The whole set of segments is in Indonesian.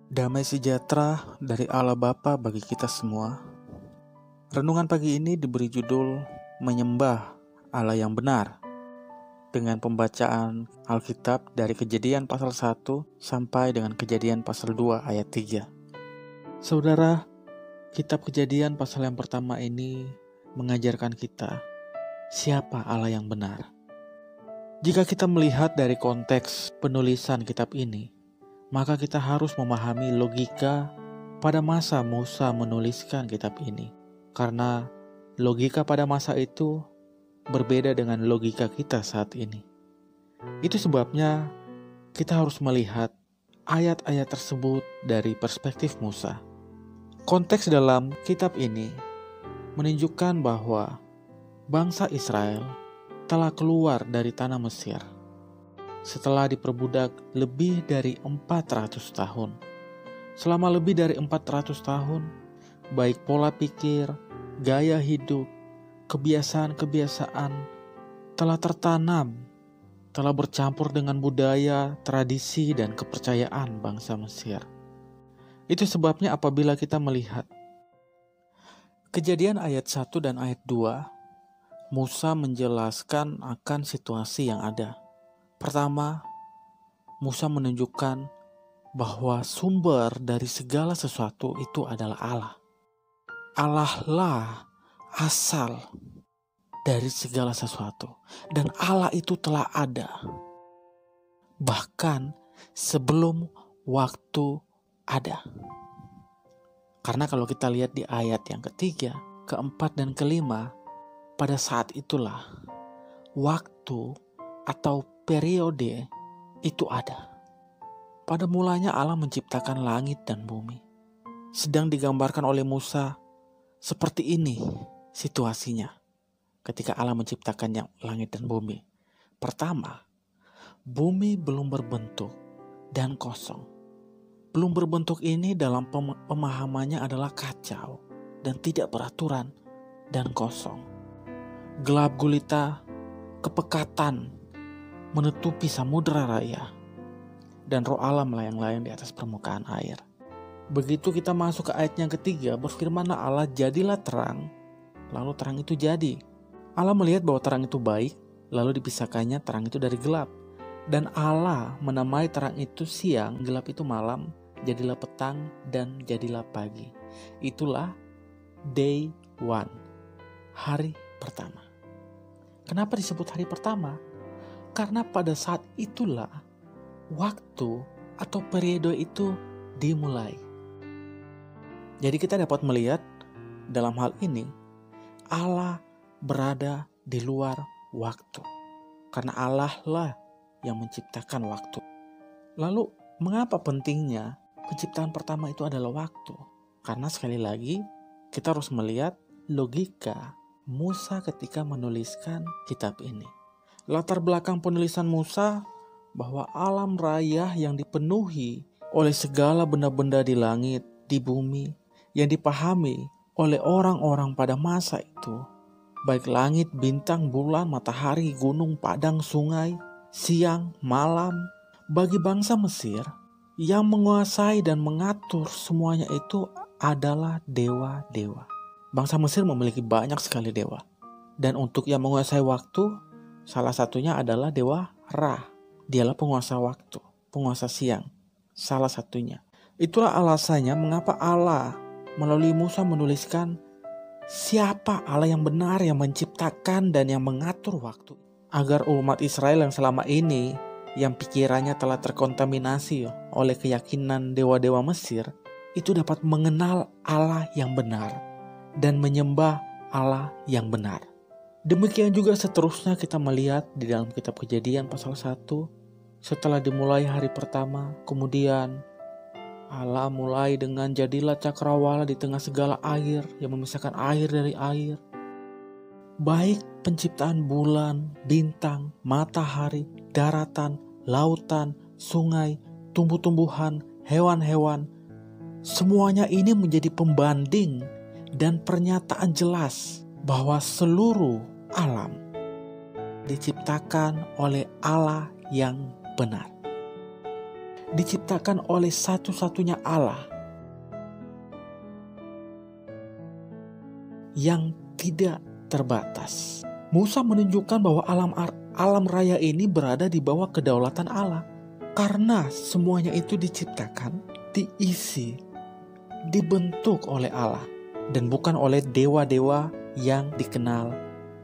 Damai sejahtera dari Allah Bapa bagi kita semua. Renungan pagi ini diberi judul Menyembah Allah yang Benar, dengan pembacaan Alkitab dari Kejadian pasal 1 sampai dengan Kejadian pasal 2 ayat 3. Saudara, kitab Kejadian pasal yang pertama ini mengajarkan kita siapa Allah yang benar. Jika kita melihat dari konteks penulisan kitab ini, maka kita harus memahami logika pada masa Musa menuliskan kitab ini. Karena logika pada masa itu berbeda dengan logika kita saat ini. Itu sebabnya kita harus melihat ayat-ayat tersebut dari perspektif Musa. Konteks dalam kitab ini menunjukkan bahwa bangsa Israel telah keluar dari tanah Mesir setelah diperbudak lebih dari 400 tahun. Selama lebih dari 400 tahun, baik pola pikir, gaya hidup, kebiasaan-kebiasaan telah tertanam, telah bercampur dengan budaya, tradisi, dan kepercayaan bangsa Mesir. Itu sebabnya apabila kita melihat Kejadian ayat 1 dan ayat 2, Musa menjelaskan akan situasi yang ada. Pertama, Musa menunjukkan bahwa sumber dari segala sesuatu itu adalah Allah. Allah lah asal dari segala sesuatu. Dan Allah itu telah ada bahkan sebelum waktu ada. Karena kalau kita lihat di ayat yang ketiga, keempat, dan kelima, pada saat itulah waktu atau periode itu ada. Pada mulanya Allah menciptakan langit dan bumi. Sedang digambarkan oleh Musa seperti ini situasinya ketika Allah menciptakan langit dan bumi. Pertama, bumi belum berbentuk dan kosong. Belum berbentuk ini dalam pemahamannya adalah kacau dan tidak beraturan dan kosong. Gelap gulita, kepekatan menutupi samudera raya, dan roh Allah melayang-layang di atas permukaan air. Begitu kita masuk ke ayat yang ketiga, berfirmanlah Allah, jadilah terang, lalu terang itu jadi. Allah melihat bahwa terang itu baik, lalu dipisahkannya terang itu dari gelap. Dan Allah menamai terang itu siang, gelap itu malam, jadilah petang, dan jadilah pagi. Itulah day one, hari pertama. Kenapa disebut hari pertama? Karena pada saat itulah waktu atau periode itu dimulai. Jadi kita dapat melihat dalam hal ini Allah berada di luar waktu. Karena Allah lah yang menciptakan waktu. Lalu mengapa pentingnya penciptaan pertama itu adalah waktu? Karena sekali lagi kita harus melihat logika Musa ketika menuliskan kitab ini. Latar belakang penulisan Musa bahwa alam raya yang dipenuhi oleh segala benda-benda di langit, di bumi, yang dipahami oleh orang-orang pada masa itu, baik langit, bintang, bulan, matahari, gunung, padang, sungai, siang, malam, bagi bangsa Mesir, yang menguasai dan mengatur semuanya itu adalah dewa-dewa. Bangsa Mesir memiliki banyak sekali dewa. Dan untuk yang menguasai waktu, salah satunya adalah dewa Ra. Dialah penguasa waktu, penguasa siang. Salah satunya. Itulah alasannya mengapa Allah melalui Musa menuliskan siapa Allah yang benar yang menciptakan dan yang mengatur waktu. Agar umat Israel yang selama ini, yang pikirannya telah terkontaminasi oleh keyakinan dewa-dewa Mesir, itu dapat mengenal Allah yang benar dan menyembah Allah yang benar. Demikian juga seterusnya kita melihat di dalam kitab Kejadian pasal 1, setelah dimulai hari pertama, kemudian Allah mulai dengan jadilah cakrawala di tengah segala air yang memisahkan air dari air. Baik penciptaan bulan, bintang, matahari, daratan, lautan, sungai, tumbuh-tumbuhan, hewan-hewan, semuanya ini menjadi pembanding dan pernyataan jelas bahwa seluruh alam diciptakan oleh Allah yang benar. diciptakan oleh satu-satunya Allah yang tidak terbatas. Musa menunjukkan bahwa alam raya ini berada di bawah kedaulatan Allah. Karena semuanya itu diciptakan, diisi, dibentuk oleh Allah. Dan bukan oleh dewa-dewa yang dikenal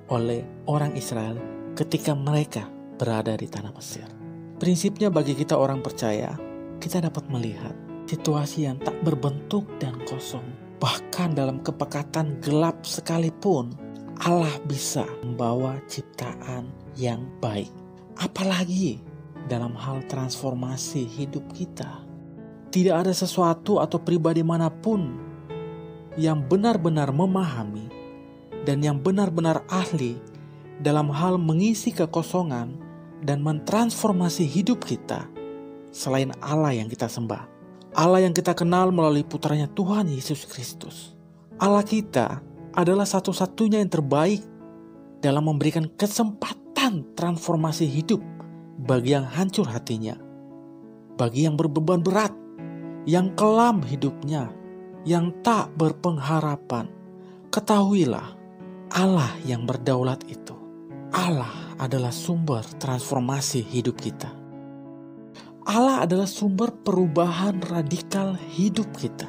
oleh orang Israel ketika mereka berada di tanah Mesir. Prinsipnya bagi kita orang percaya, kita dapat melihat situasi yang tak berbentuk dan kosong. Bahkan dalam kepekatan gelap sekalipun, Allah bisa membawa ciptaan yang baik. Apalagi dalam hal transformasi hidup kita. Tidak ada sesuatu atau pribadi manapun yang benar-benar memahami dan yang benar-benar ahli dalam hal mengisi kekosongan dan mentransformasi hidup kita selain Allah yang kita sembah. Allah yang kita kenal melalui putranya Tuhan Yesus Kristus. Allah kita adalah satu-satunya yang terbaik dalam memberikan kesempatan transformasi hidup bagi yang hancur hatinya, bagi yang berbeban berat, yang kelam hidupnya, yang tak berpengharapan. Ketahuilah, Allah yang berdaulat itu, Allah adalah sumber transformasi hidup kita. Allah adalah sumber perubahan radikal hidup kita.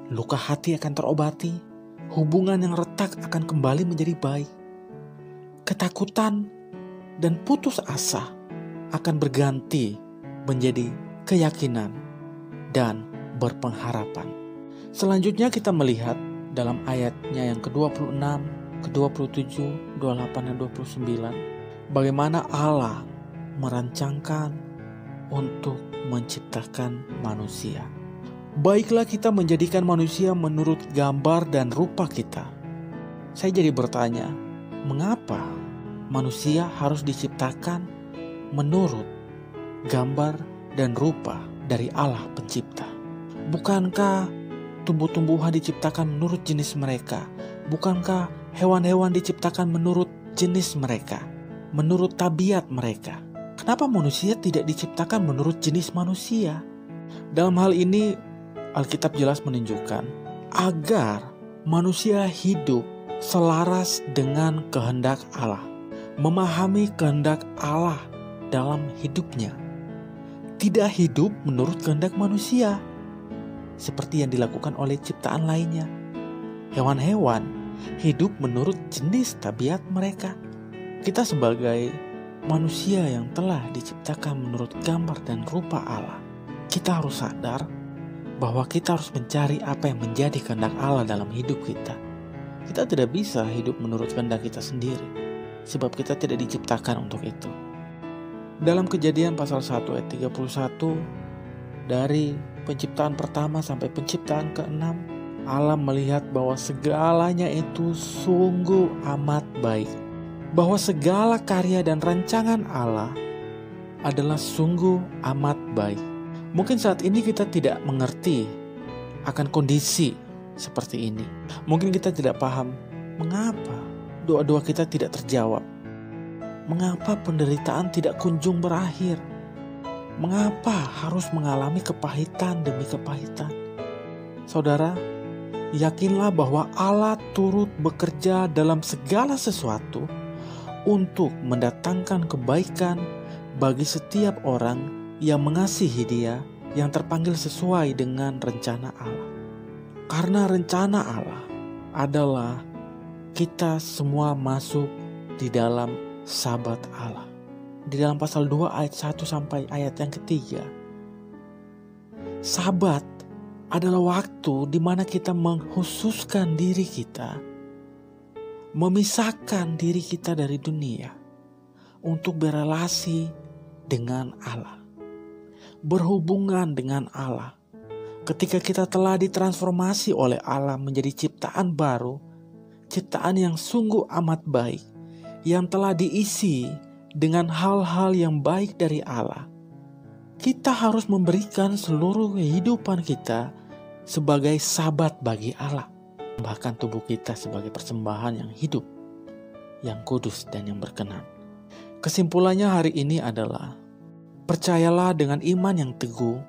Luka hati akan terobati, hubungan yang retak akan kembali menjadi baik. Ketakutan dan putus asa akan berganti menjadi keyakinan dan berpengharapan. Selanjutnya kita melihat dalam ayatnya yang ke-26, ke-27, 28, dan 29, bagaimana Allah merancangkan untuk menciptakan manusia. Baiklah kita menjadikan manusia menurut gambar dan rupa kita. Saya jadi bertanya, mengapa manusia harus diciptakan menurut gambar dan rupa dari Allah pencipta? Bukankah tumbuh-tumbuhan diciptakan menurut jenis mereka? Bukankah hewan-hewan diciptakan menurut jenis mereka, menurut tabiat mereka? Kenapa manusia tidak diciptakan menurut jenis manusia? Dalam hal ini, Alkitab jelas menunjukkan agar manusia hidup selaras dengan kehendak Allah, memahami kehendak Allah dalam hidupnya, tidak hidup menurut kehendak manusia seperti yang dilakukan oleh ciptaan lainnya. Hewan-hewan hidup menurut jenis tabiat mereka. Kita sebagai manusia yang telah diciptakan menurut gambar dan rupa Allah, kita harus sadar bahwa kita harus mencari apa yang menjadi kehendak Allah dalam hidup kita. Kita tidak bisa hidup menurut kehendak kita sendiri, sebab kita tidak diciptakan untuk itu. Dalam Kejadian pasal 1 ayat 31, dari penciptaan pertama sampai penciptaan ke-6, Allah melihat bahwa segalanya itu sungguh amat baik. Bahwa segala karya dan rancangan Allah adalah sungguh amat baik. Mungkin saat ini kita tidak mengerti akan kondisi seperti ini. Mungkin kita tidak paham mengapa doa-doa kita tidak terjawab. Mengapa penderitaan tidak kunjung berakhir? Mengapa harus mengalami kepahitan demi kepahitan? Saudara, yakinlah bahwa Allah turut bekerja dalam segala sesuatu untuk mendatangkan kebaikan bagi setiap orang yang mengasihi Dia, yang terpanggil sesuai dengan rencana Allah. Karena rencana Allah adalah kita semua masuk di dalam sabat Allah. Di dalam pasal 2 ayat 1 sampai ayat yang ketiga, sabat adalah waktu di mana kita menghususkan diri kita, memisahkan diri kita dari dunia untuk berelasi dengan Allah, berhubungan dengan Allah. Ketika kita telah ditransformasi oleh Allah menjadi ciptaan baru, ciptaan yang sungguh amat baik, yang telah diisi dengan hal-hal yang baik dari Allah, kita harus memberikan seluruh kehidupan kita sebagai sabat bagi Allah. Bahkan tubuh kita sebagai persembahan yang hidup, yang kudus dan yang berkenan. Kesimpulannya hari ini adalah, percayalah dengan iman yang teguh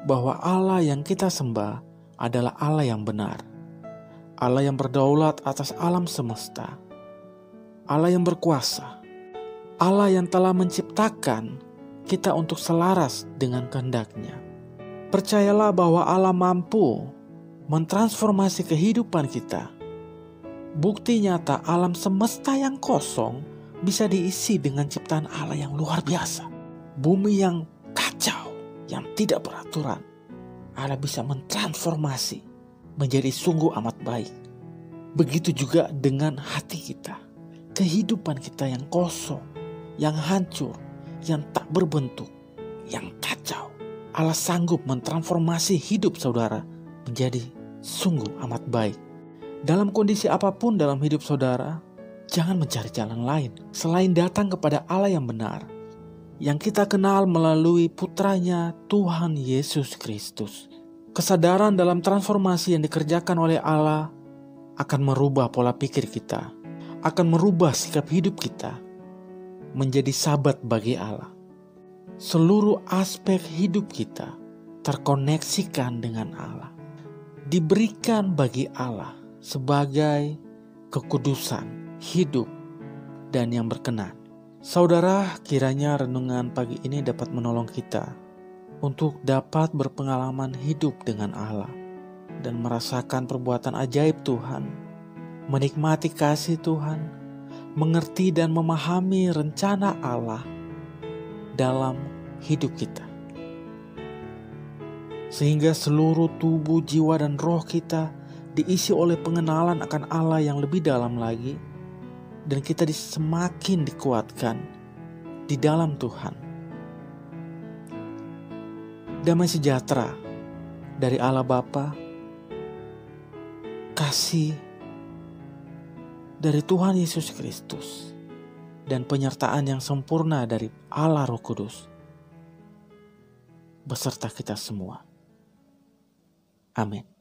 bahwa Allah yang kita sembah adalah Allah yang benar, Allah yang berdaulat atas alam semesta, Allah yang berkuasa, Allah yang telah menciptakan kita untuk selaras dengan kehendak-Nya. Percayalah bahwa Allah mampu mentransformasi kehidupan kita. Bukti nyata alam semesta yang kosong bisa diisi dengan ciptaan Allah yang luar biasa. Bumi yang kacau, yang tidak beraturan, Allah bisa mentransformasi menjadi sungguh amat baik. Begitu juga dengan hati kita, kehidupan kita yang kosong, yang hancur, yang tak berbentuk, yang kacau. Allah sanggup mentransformasi hidup saudara menjadi sungguh amat baik. Dalam kondisi apapun dalam hidup saudara, jangan mencari jalan lain selain datang kepada Allah yang benar, yang kita kenal melalui putranya Tuhan Yesus Kristus. Kesadaran dalam transformasi yang dikerjakan oleh Allah akan merubah pola pikir kita, akan merubah sikap hidup kita menjadi sahabat bagi Allah. Seluruh aspek hidup kita terkoneksikan dengan Allah, diberikan bagi Allah sebagai kekudusan, hidup, dan yang berkenan. Saudara, kiranya renungan pagi ini dapat menolong kita untuk dapat berpengalaman hidup dengan Allah dan merasakan perbuatan ajaib Tuhan, menikmati kasih Tuhan, mengerti dan memahami rencana Allah dalam hidup kita. Sehingga seluruh tubuh, jiwa, dan roh kita diisi oleh pengenalan akan Allah yang lebih dalam lagi, dan kita semakin dikuatkan di dalam Tuhan. Damai sejahtera dari Allah Bapa, kasih dari Tuhan Yesus Kristus, dan penyertaan yang sempurna dari Allah Roh Kudus beserta kita semua. Amin.